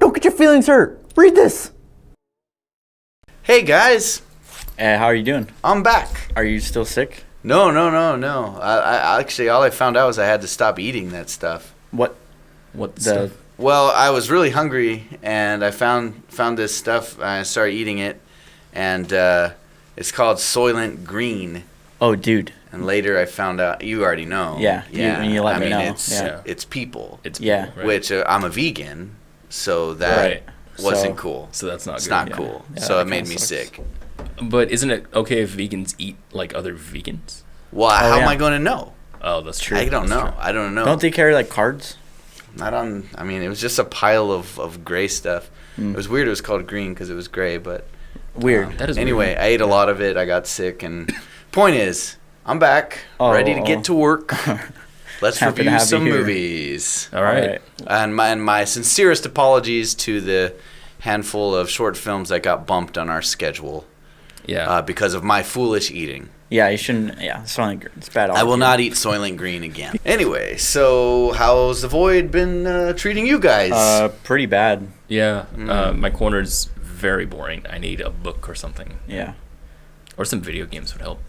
Don't get your feelings hurt. Read this. Hey guys, How are you doing? I'm back. Are you still sick? No. I actually, all I found out was I had to stop eating that stuff. What? What The stuff? Well, I was really hungry, and I found this stuff. And I started eating it, and it's called Soylent Green. Oh, dude. And later I found out, you already know. Yeah, you let me know. It's people, It's Yeah. right? which I'm a vegan, so that Right. wasn't So- cool. So that's not It's good. not Yeah. cool. Yeah, So that it made kinda me sucks. sick. But isn't it okay if vegans eat like other vegans? Well, how am yeah. I going to know? Oh, that's true. I don't That's know. true. I don't know. Don't they carry like cards? Not on. I mean, it was just a pile of gray stuff. It was weird. It was called green because it was gray. But Weird. That is anyway, weird. I ate a lot of it. I got sick. And point is, I'm back, Oh, ready to get to work. Let's Happy to review have you some here. movies. All right. And my sincerest apologies to the handful of short films that got bumped on our schedule Yeah. because of my foolish eating. Yeah, you shouldn't. Yeah, it's bad. I will not eat Soylent Green again. Anyway, so how's the Void been treating you guys? Pretty bad. Yeah. My corner's very boring. I need a book or something. Yeah. Or some video games would help.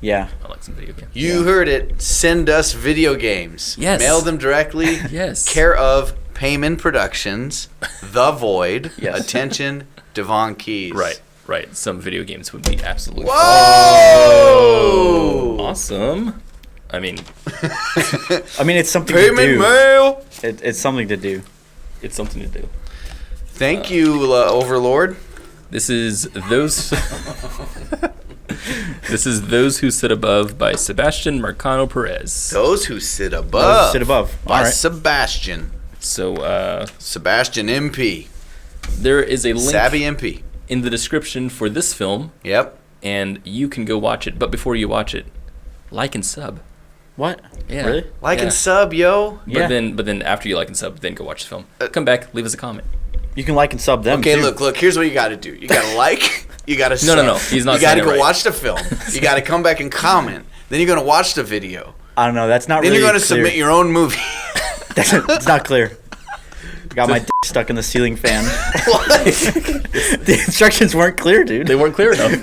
Yeah. I like some video games. You heard it. Send us video games. Yes. Mail them directly. Yes. Care of Payman Productions, The Void. Yes. Attention, Devon Keys. Right. Some video games would be absolutely Whoa! awesome. I mean, It's something to Payment do. mail. It's something to do. it's something to do. Thank you, Overlord. This is those. This is Those Who Sit Above by Sebastian Marcano-Perez. Those who sit above. Sit above. By All right. Sebastian. So Sebastian MP. there is a link Savvy MP. in the description for this film, Yep. and you can go watch it. But before you watch it, like and sub. What? Yeah. Really? Like Yeah. and sub, yo. Yeah. But then after you like and sub, then go watch the film. Come back, leave us a comment. You can like and sub them. Okay, too. look. Here's what you got to do. You got to like. You got to. No. He's not You got to saying it go right. watch the film. You got to come back and comment. Then you're gonna watch the video. I don't know. That's not Then really you're gonna clear. submit your own movie. It's not clear. Got my dick stuck in the ceiling fan. The instructions weren't clear, dude. They weren't clear enough.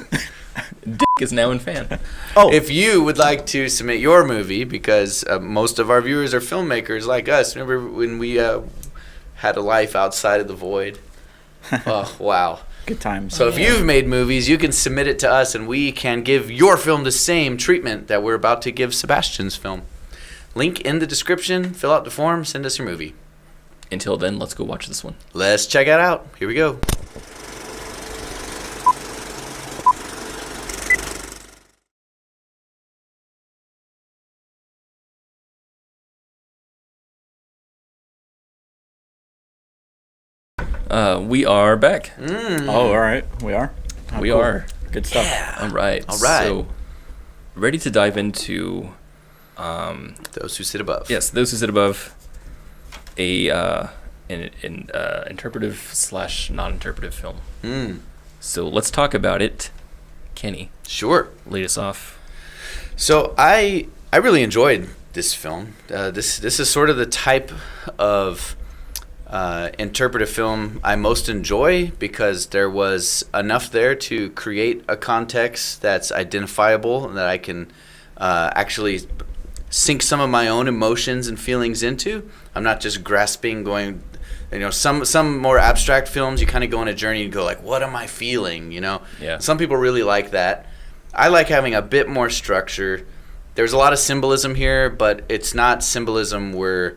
Dick is now in fan. Oh, If you would like to submit your movie, because most of our viewers are filmmakers like us. Remember when we had a life outside of the void? Oh, wow. good times. So if you've made movies, you can submit it to us, and we can give your film the same treatment that we're about to give Sebastian's film. Link in the description. Fill out the form. Send us your movie. Until then, let's go watch this one. Let's check it out. Here we go. We are back. Oh, all right. We are. Oh, We cool. are. Good stuff. All right. All right. So, ready to dive into, Those who sit above. yes, Those Who Sit Above, an interpretive / non-interpretive film. So let's talk about it. Kenny, Sure. lead us off. So I really enjoyed this film. This is sort of the type of interpretive film I most enjoy, because there was enough there to create a context that's identifiable and that I can actually sink some of my own emotions and feelings into. I'm not just grasping, going, some more abstract films, you kind of go on a journey and go like, what am I feeling, Yeah. Some people really like that. I like having a bit more structure. There's a lot of symbolism here, but it's not symbolism we're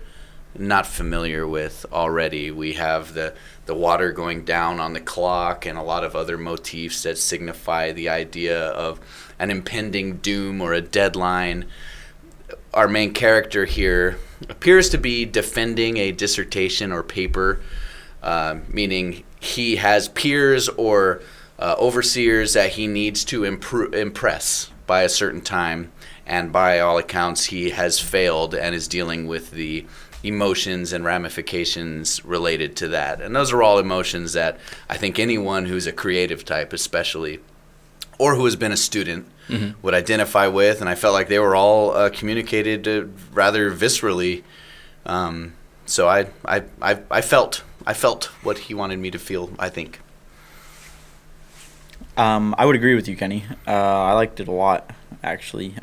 not familiar with already. We have the water going down on the clock and a lot of other motifs that signify the idea of an impending doom or a deadline. Our main character here appears to be defending a dissertation or paper, meaning he has peers or overseers that he needs to impress by a certain time, and by all accounts he has failed and is dealing with the emotions and ramifications related to that. And those are all emotions that I think anyone who's a creative type especially, or who has been a student, would identify with, and I felt like they were all communicated rather viscerally. So I felt I felt what he wanted me to feel, I think. I would agree with you, Kenny. I liked it a lot, actually.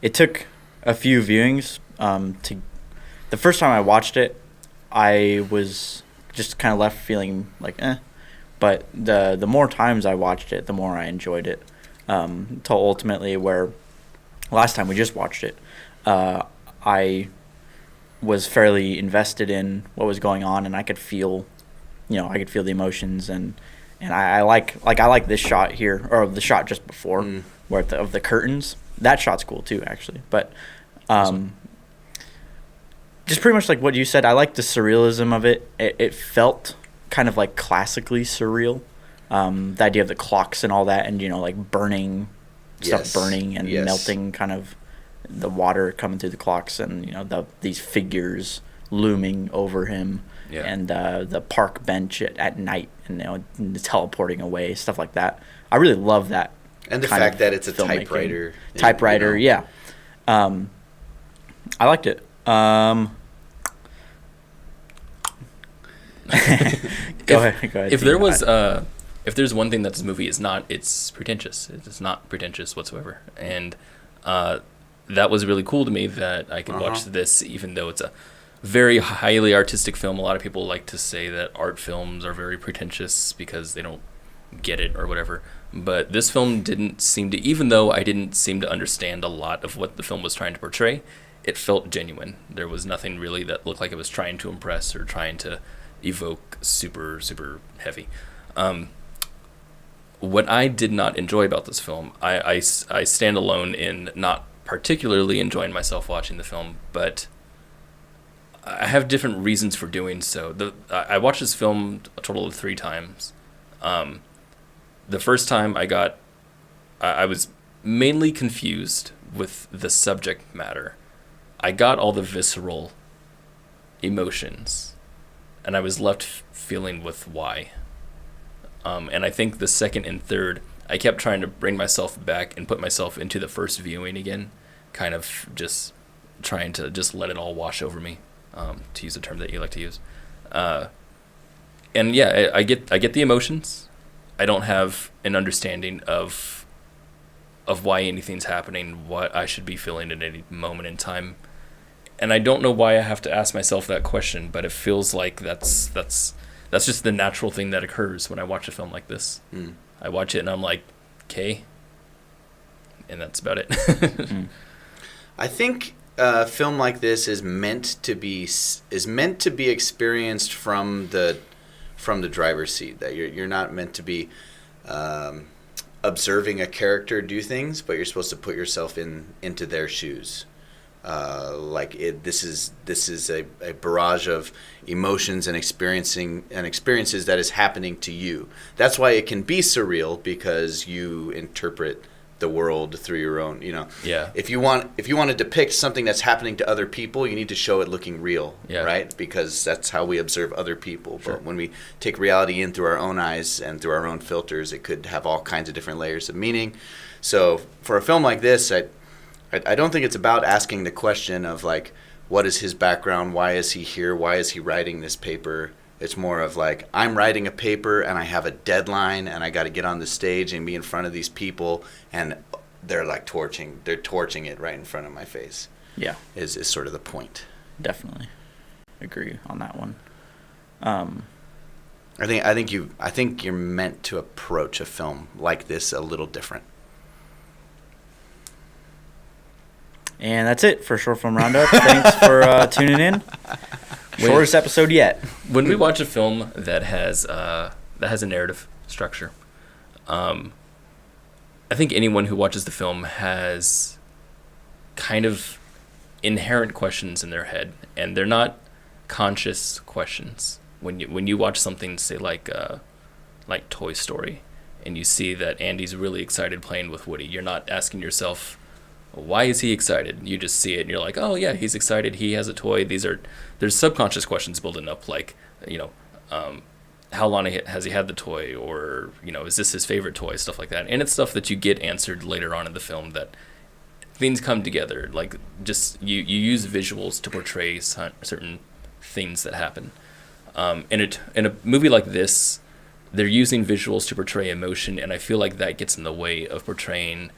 It took a few viewings. The first time I watched it, I was just kind of left feeling like, eh. But the more times I watched it, the more I enjoyed it. Till ultimately where last time we just watched it, I was fairly invested in what was going on, and I could feel, the emotions, and I like this shot here, or the shot just before, where of the curtains. That shot's cool too, actually. But just pretty much like what you said, I like the surrealism of it. It felt kind of like classically surreal. The idea of the clocks and all that, and like burning stuff, burning and melting, kind of the water coming through the clocks, and these figures looming over him, and the park bench at night, and the teleporting away, stuff like that. I really love that. And the fact that it's a typewriter. Yeah. I liked it. Go ahead. If there's one thing that this movie is not, it's pretentious. It's not pretentious whatsoever. And that was really cool to me, that I could watch this, even though it's a very highly artistic film. A lot of people like to say that art films are very pretentious because they don't get it or whatever. But this film didn't seem to, even though I didn't seem to understand a lot of what the film was trying to portray, it felt genuine. There was nothing really that looked like it was trying to impress or trying to evoke super, super heavy. What I did not enjoy about this film, I stand alone in not particularly enjoying myself watching the film, but I have different reasons for doing so. I watched this film a total of 3 times. The first time I was mainly confused with the subject matter. I got all the visceral emotions, and I was left feeling with why. And I think the second and third, I kept trying to bring myself back and put myself into the first viewing again, kind of just trying to just let it all wash over me, to use a term that you like to use. And yeah, I get the emotions. I don't have an understanding of why anything's happening, what I should be feeling at any moment in time. And I don't know why I have to ask myself that question, but it feels like that's just the natural thing that occurs when I watch a film like this. I watch it and I'm like, okay, and that's about it. I think a film like this is meant to be experienced from the driver's seat. That you're not meant to be observing a character do things, but you're supposed to put yourself into their shoes. This is a barrage of emotions and experiences that is happening to you. That's why it can be surreal, because you interpret the world through your own. Yeah. If you want to depict something that's happening to other people, you need to show it looking real, right? Because that's how we observe other people. Sure. But when we take reality in through our own eyes and through our own filters, it could have all kinds of different layers of meaning. So for a film like this, I don't think it's about asking the question of like, what is his background? Why is he here? Why is he writing this paper? It's more of like, I'm writing a paper and I have a deadline and I got to get on the stage and be in front of these people, and they're like torching it right in front of my face. Yeah, is sort of the point. Definitely agree on that one. I think you're meant to approach a film like this a little different. And that's it for Short Film Roundup. Thanks for tuning in. Shortest episode yet. When we watch a film that has a narrative structure, I think anyone who watches the film has kind of inherent questions in their head, and they're not conscious questions. When you watch something, say like Toy Story, and you see that Andy's really excited playing with Woody, you're not asking yourself, why is he excited? You just see it and you're like, oh yeah, he's excited, he has a toy. There's subconscious questions building up, like, how long has he had the toy, or is this his favorite toy, stuff like that. And it's stuff that you get answered later on in the film, that things come together, like just you use visuals to portray certain things that happen. In a movie like this, they're using visuals to portray emotion, and I feel like that gets in the way of portraying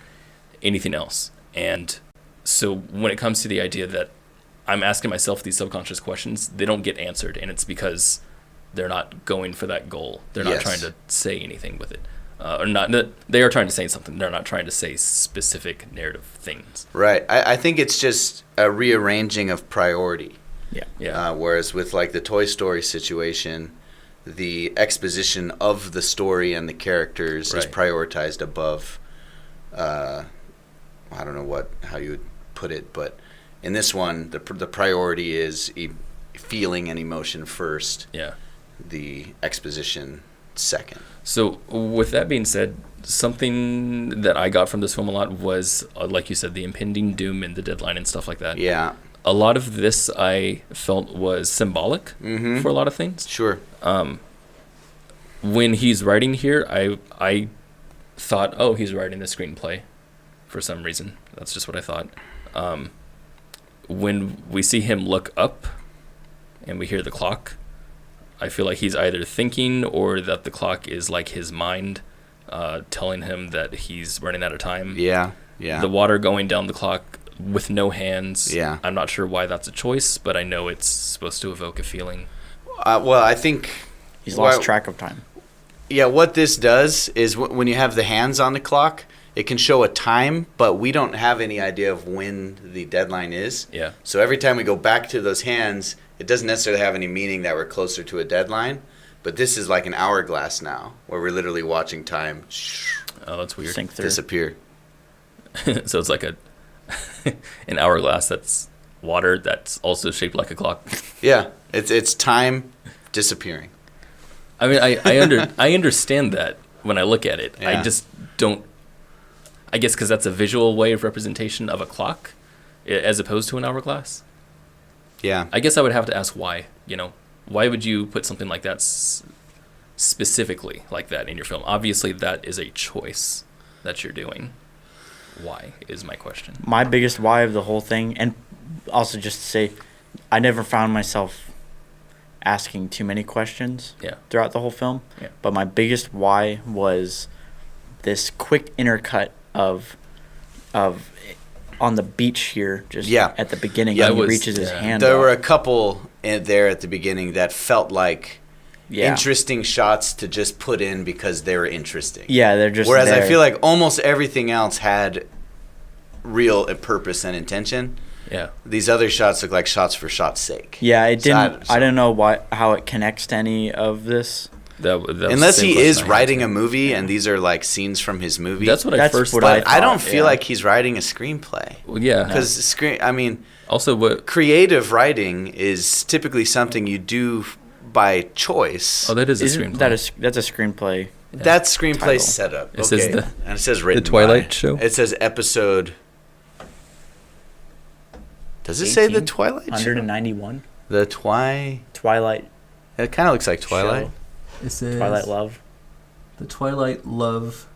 anything else. And so when it comes to the idea that I'm asking myself these subconscious questions, they don't get answered, and it's because they're not going for that goal. They're not trying to say anything with it. Or not. They are trying to say something. They're not trying to say specific narrative things. Right. I think it's just a rearranging of priority. Yeah. Whereas with like the Toy Story situation, the exposition of the story and the characters is prioritized above. I don't know how you would put it, but in this one, the priority is feeling and emotion first. Yeah. The exposition second. So with that being said, something that I got from this film a lot was, like you said, the impending doom and the deadline and stuff like that. Yeah. A lot of this I felt was symbolic for a lot of things. Sure. When he's writing here, I thought, oh, he's writing the screenplay for some reason. That's just what I thought. When we see him look up and we hear the clock, I feel like he's either thinking or that the clock is like his mind telling him that he's running out of time. Yeah. The water going down the clock with no hands. Yeah. I'm not sure why that's a choice, but I know it's supposed to evoke a feeling. Well, I think he's lost track of time. Yeah, what this does is when you have the hands on the clock, it can show a time, but we don't have any idea of when the deadline is. Yeah. So every time we go back to those hands, it doesn't necessarily have any meaning that we're closer to a deadline. But this is like an hourglass now, where we're literally watching time that's weird. Sink through. disappear. So it's like an hourglass that's water that's also shaped like a clock. Yeah, it's time disappearing. I mean, I understand that when I look at it. Yeah. I just don't. I guess because that's a visual way of representation of a clock, as opposed to an hourglass. Yeah. I guess I would have to ask why. Why would you put something like that specifically like that in your film? Obviously, that is a choice that you're doing. Why is my question. My biggest why of the whole thing, and also just to say, I never found myself asking too many questions throughout the whole film. Yeah. But my biggest why was this quick intercut of on the beach here, just at the beginning when he reaches his hand There up. were a couple there at the beginning that felt like interesting shots to just put in because they were interesting. Yeah, they're just Whereas there. I feel like almost everything else had real purpose and intention. Yeah. These other shots look like shots for shot's sake. Yeah, it didn't. I don't know how it connects to any of this. That was Unless he is writing a movie and these are like scenes from his movie. That's what I first thought. But I don't feel like he's writing a screenplay. Well, yeah. Because also creative writing is typically something you do by choice. Oh, that is a screenplay. That's a screenplay. Yeah. That's screenplay setup. It says and it says written The Twilight by. Show? It says episode. Does it say the Twilight Show? 191. The Twilight. It kind of looks like Twilight. Show. It says Twilight Love. The Twilight Love.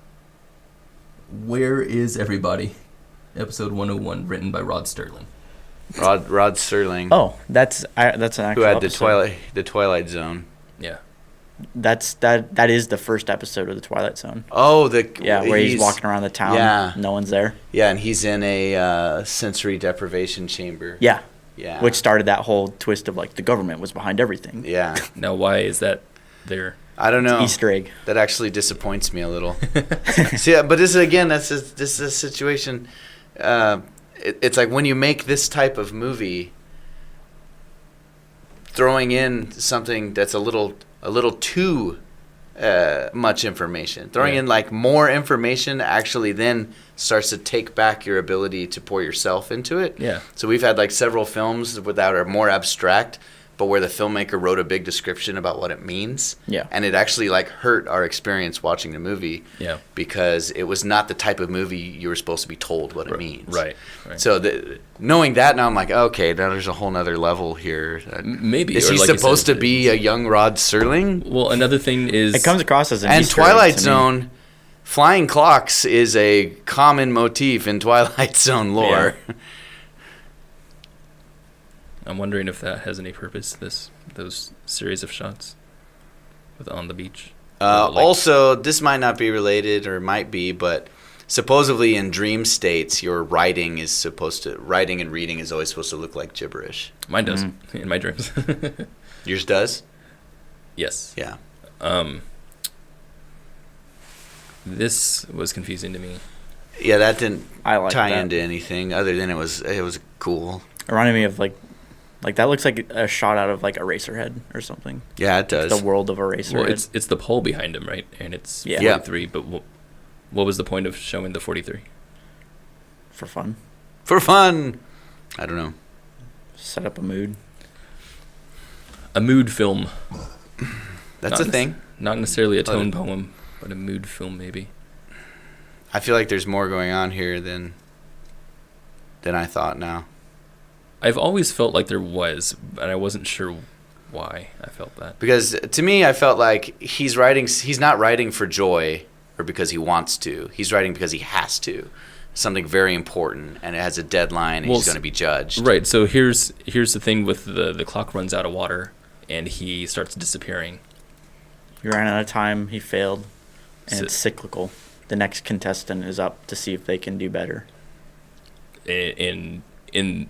Where is Everybody? Episode 101, written by Rod Serling. Rod Serling. Oh, that's an actual who had episode. the Twilight Zone. Yeah. That is the first episode of the Twilight Zone. Oh, where he's walking around the town. Yeah. No one's there. Yeah, and he's in a sensory deprivation chamber. Yeah. Yeah. Which started that whole twist of like the government was behind everything. Yeah. Now, why is that there? I don't know. Easter egg. That actually disappoints me a little. See, but this is a situation. It's like when you make this type of movie, throwing in something that's a little too much information. Throwing in like more information actually then starts to take back your ability to pour yourself into it. Yeah. So we've had like several films that are more abstract, but where the filmmaker wrote a big description about what it means. Yeah. And it actually like hurt our experience watching the movie. Yeah. Because it was not the type of movie you were supposed to be told what it means. Right. So knowing that now, I'm like, okay, now there's a whole nother level here. Maybe. Is he supposed to be a young Rod Serling? Well, another thing is it comes across as an and Easter egg Twilight to me. Zone. Flying clocks is a common motif in Twilight Zone lore. I'm wondering if that has any purpose. Those series of shots with on the beach. Also, this might not be related, or might be, but supposedly in dream states, your writing and reading is always supposed to look like gibberish. Mine does in my dreams. Yours does? Yes. Yeah. This was confusing to me. Yeah, that didn't I tie that. into anything other than it was cool. It reminded me of like that looks like a shot out of like Eraserhead or something. Yeah, it does. The world of Eraserhead. Well, it's the pole behind him, right? And it's 43. But what was the point of showing the 43? For fun. For fun. I don't know. Set up a mood. A mood film. That's a thing. Not necessarily a tone poem, but a mood film maybe. I feel like there's more going on here than I thought now. I've always felt like there was, and I wasn't sure why I felt that. Because to me, I felt like he's not writing for joy or because he wants to. He's writing because he has to. Something very important, and it has a deadline, and he's going to be judged. Right. So here's the thing with the clock runs out of water, and he starts disappearing. He ran out of time. He failed, and it's cyclical. The next contestant is up to see if they can do better. In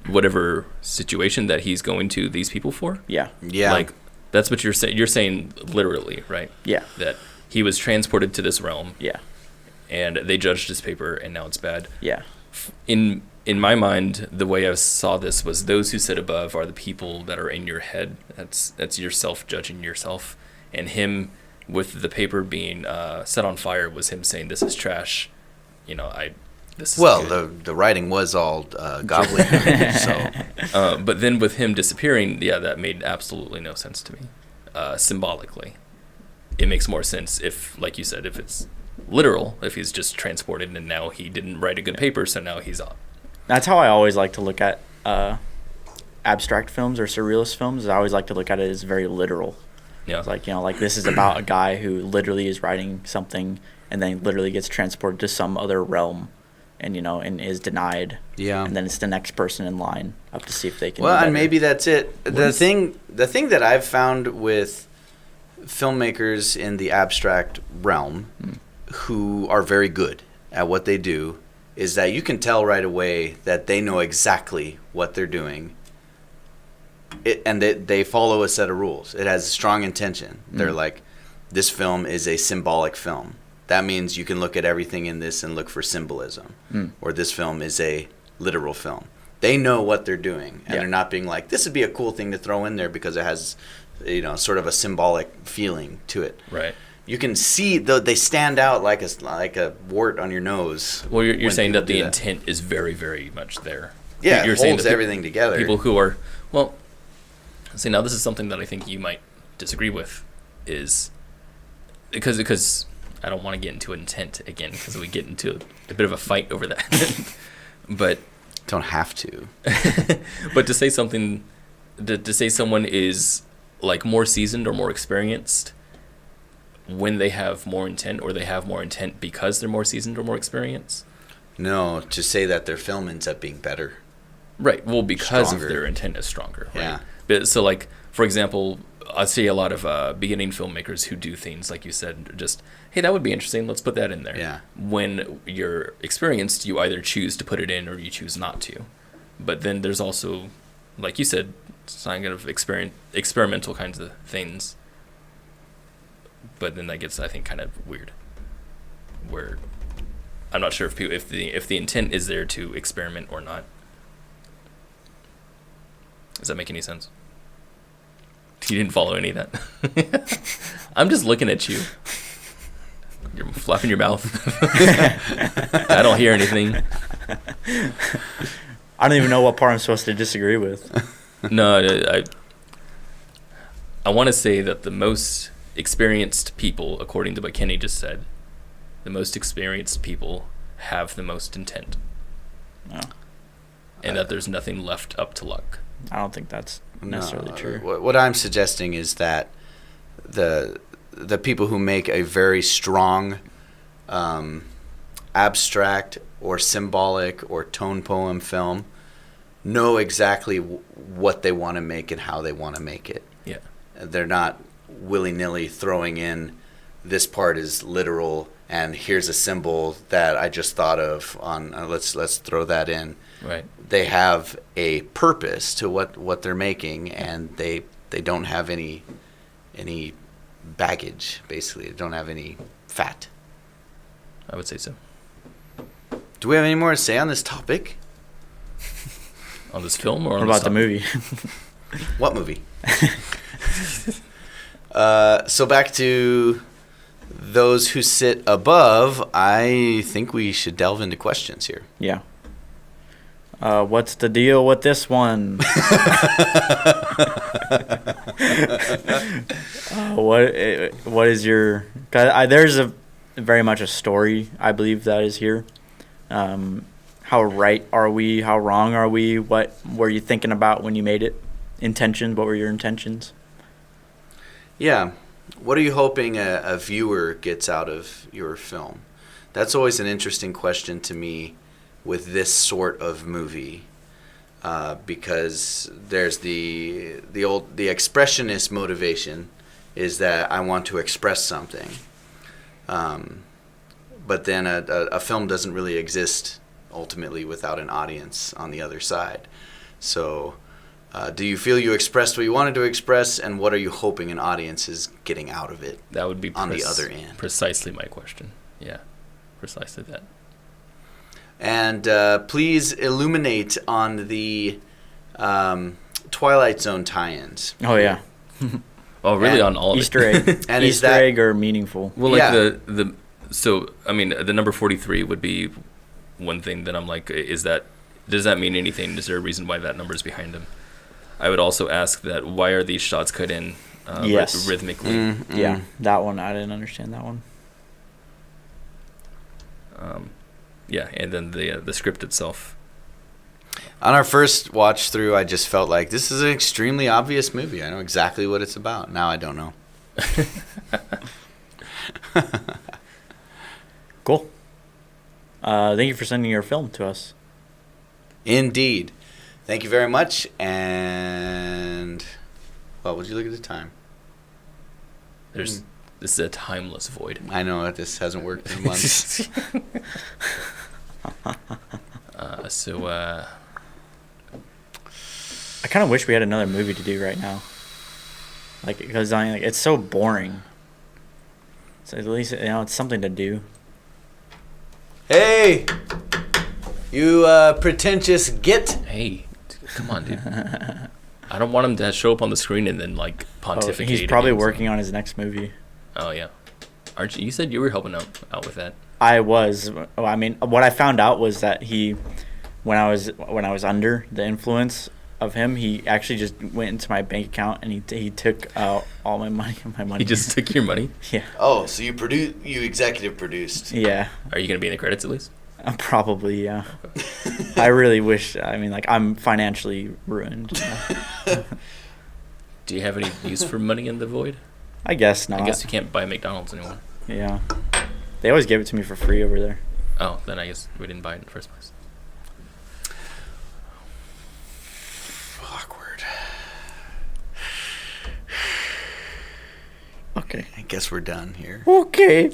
whatever situation that he's going to these people for? Yeah. Yeah. Like, that's what you're saying. You're saying literally, right? Yeah. That he was transported to this realm. Yeah. And they judged his paper, and now it's bad. Yeah. In my mind, the way I saw this was those who sit above are the people that are in your head. That's yourself judging yourself. And him, with the paper being set on fire, was him saying, "This is trash." This is good. The writing was all gobbling. So, but then with him disappearing, that made absolutely no sense to me. Symbolically, it makes more sense if, like you said, if it's literal, if he's just transported and now he didn't write a good paper, so now he's off. That's how I always like to look at abstract films or surrealist films. I always like to look at it as very literal. Yeah. It's like, this is about a guy who literally is writing something and then literally gets transported to some other realm and is denied. Yeah. And then it's the next person in line up to see if they can Well, do better. and maybe that's it. The thing that I've found with filmmakers in the abstract realm who are very good at what they do is that you can tell right away that they know exactly what they're doing. And they follow a set of rules. It has strong intention. They're like, this film is a symbolic film. That means you can look at everything in this and look for symbolism. Or this film is a literal film. They know what they're doing, and they're not being like, this would be a cool thing to throw in there because it has, sort of a symbolic feeling to it. Right. You can see they stand out like a wart on your nose. Well, you're saying that the intent is very, very much there. Yeah, you're it saying holds that everything together. People who are see, now this is something that I think you might disagree with, is because I don't want to get into intent again because we get into a bit of a fight over that. But don't have to. But to say something, to say someone is like more seasoned or more experienced when they have more intent, or they have more intent because they're more seasoned or more experienced. No, to say that their film ends up being better. Right. Well, because Stronger. of their intent is stronger. Right? Yeah. But so, like, for example, I see a lot of beginning filmmakers who do things like you said, just, hey, that would be interesting. Let's put that in there. Yeah. When you're experienced, you either choose to put it in or you choose not to. But then there's also, like you said, some kind of experimental kinds of things. But then that gets, I think, kind of weird. Where I'm not sure if the intent is there to experiment or not. Does that make any sense? You didn't follow any of that. I'm just looking at you. You're flapping your mouth. I don't hear anything. I don't even know what part I'm supposed to disagree with. No, I want to say that the most experienced people, according to what Kenny just said, the most experienced people have the most intent. No. And that there's nothing left up to luck. I don't think that's necessarily true. What I'm suggesting is that the people who make a very strong abstract or symbolic or tone poem film know exactly what they want to make and how they want to make it. Yeah. They're not willy-nilly throwing in this part is literal and here's a symbol that I just thought of on let's throw that in. Right. They have a purpose to what they're making, and they don't have any baggage, basically. They don't have any fat. I would say so. Do we have any more to say on this topic? On this film or What on about the topic? movie? What movie? So back to those who sit above, I think we should delve into questions here. Yeah. What's the deal with this one? What is your? There's a very much a story I believe that is here. How right are we? How wrong are we? What were you thinking about when you made it? Intentions? What were your intentions? Yeah. What are you hoping a viewer gets out of your film? That's always an interesting question to me with this sort of movie, because there's the expressionist motivation is that I want to express something, but then a film doesn't really exist ultimately without an audience on the other side. So do you feel you expressed what you wanted to express, and what are you hoping an audience is getting out of it? That would be on the other end. Precisely my question. Yeah, precisely that. And please illuminate on the Twilight Zone tie-ins. Oh yeah. Oh, really? And on all of Easter it? egg. And is Easter that- egg or meaningful? Well, like Yeah. so I mean, the number 43 would be one thing that I'm like, does that mean anything? Is there a reason why that number is behind him? I would also ask that why are these shots cut in Yes. rhythmically? Yeah, that one I didn't understand that one. Yeah, and then the script itself. On our first watch through, I just felt like this is an extremely obvious movie. I know exactly what it's about. Now I don't know. Cool. Thank you for sending your film to us. Indeed. Thank you very much. And, well, would you look at the time? This is a timeless void. I know that this hasn't worked in months. I kind of wish we had another movie to do right now. Like, because it's so boring. So at least it's something to do. Hey! You pretentious git. Hey, come on, dude. I don't want him to show up on the screen and then like pontificate. He's probably against working him. on his next movie. Oh yeah, aren't you? You said you were helping out with that. I was. I mean, what I found out was that when I was under the influence of him, he actually just went into my bank account and he took out all my money. He just took your money? Yeah. Oh, so you executive produced. Yeah. Are you gonna be in the credits at least? Probably, yeah. I really wish. I mean, like, I'm financially ruined. Do you have any use for money in the void? I guess not. I guess you can't buy McDonald's anymore. Yeah. They always give it to me for free over there. Oh, then I guess we didn't buy it in the first place. Awkward. Okay. I guess we're done here. Okay.